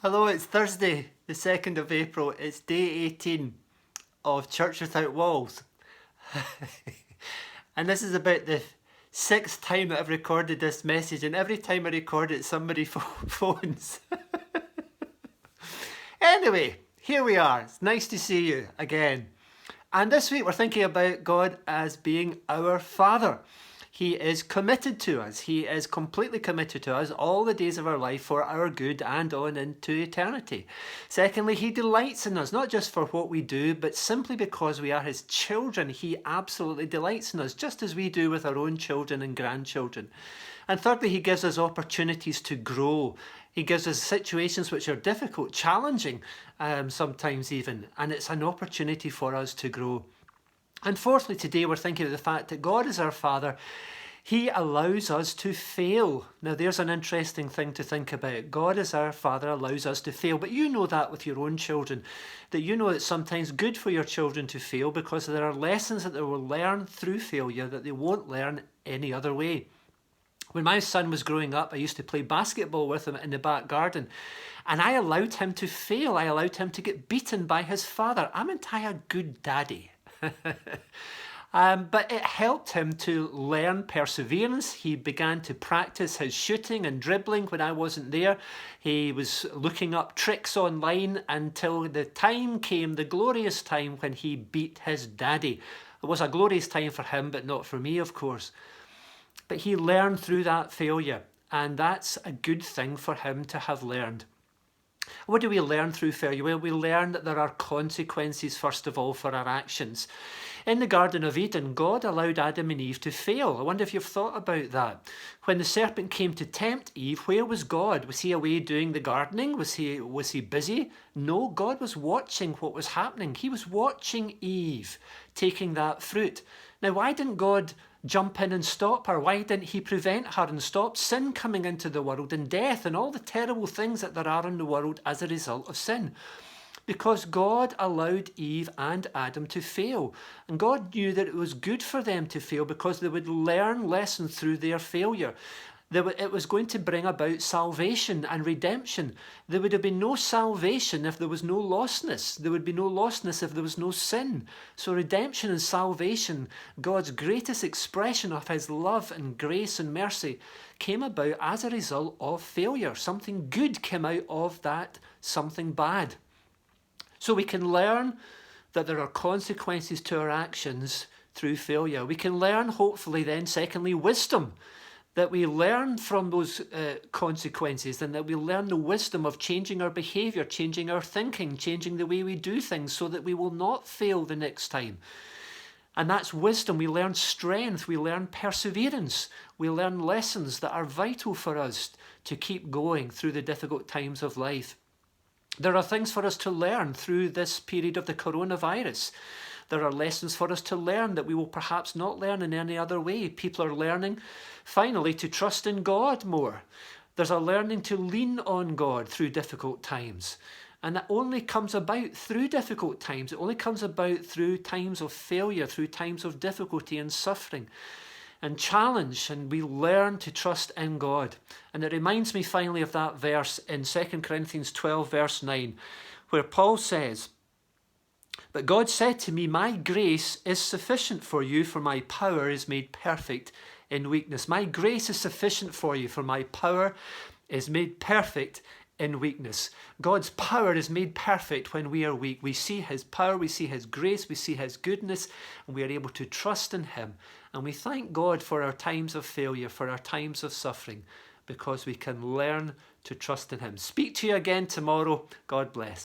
Hello, it's Thursday, the 2nd of April. It's day 18 of Church Without Walls. And this is about the sixth time that I've recorded this message, and every time I record it, somebody phones. Anyway, here we are. It's nice to see you again. And this week we're thinking about God as being our Father. He is committed to us. He is completely committed to us all the days of our life for our good and on into eternity. Secondly, He delights in us, not just for what we do, but simply because we are His children. He absolutely delights in us, just as we do with our own children and grandchildren. And thirdly, He gives us opportunities to grow. He gives us situations which are difficult, challenging, sometimes even, and it's an opportunity for us to grow. And fourthly, today we're thinking of the fact that God is our Father. He allows us to fail. Now there's an interesting thing to think about. God as our Father allows us to fail. But you know that with your own children. That you know it's sometimes good for your children to fail because there are lessons that they will learn through failure that they won't learn any other way. When my son was growing up, I used to play basketball with him in the back garden. And I allowed him to fail. I allowed him to get beaten by his father. Amn't I a good daddy? But it helped him to learn perseverance. He began to practice his shooting and dribbling when I wasn't there. He was looking up tricks online until the time came, the glorious time when he beat his daddy. It was a glorious time for him, but not for me, of course. But he learned through that failure, and that's a good thing for him to have learned. What do we learn through failure? Well, we learn that there are consequences, first of all, for our actions. In the Garden of Eden, God allowed Adam and Eve to fail. I wonder if you've thought about that. When the serpent came to tempt Eve, where was God? Was he away doing the gardening? Was he busy? No, God was watching what was happening. He was watching Eve taking that fruit. Now, why didn't God jump in and stop her? Why didn't he prevent her and stop sin coming into the world and death and all the terrible things that there are in the world as a result of sin? Because God allowed Eve and Adam to fail. And God knew that it was good for them to fail because they would learn lessons through their failure. It was going to bring about salvation and redemption. There would have been no salvation if there was no lostness. There would be no lostness if there was no sin. So redemption and salvation, God's greatest expression of his love and grace and mercy, came about as a result of failure. Something good came out of that, something bad. So we can learn that there are consequences to our actions through failure. We can learn, hopefully then, secondly, wisdom. That we learn from those consequences, and that we learn the wisdom of changing our behaviour, changing our thinking, changing the way we do things so that we will not fail the next time. And that's wisdom. We learn strength, we learn perseverance, we learn lessons that are vital for us to keep going through the difficult times of life. There are things for us to learn through this period of the coronavirus. There are lessons for us to learn that we will perhaps not learn in any other way. People are learning, finally, to trust in God more. There's a learning to lean on God through difficult times. And that only comes about through difficult times. It only comes about through times of failure, through times of difficulty and suffering and challenge, and we learn to trust in God. And it reminds me finally of that verse in 2 Corinthians 12, verse 9, where Paul says, "But God said to me, my grace is sufficient for you, for my power is made perfect in weakness." My grace is sufficient for you, for my power is made perfect in weakness. God's power is made perfect when we are weak. We see his power, we see his grace, we see his goodness, and we are able to trust in him. And we thank God for our times of failure, for our times of suffering, because we can learn to trust in him. Speak to you again tomorrow. God bless.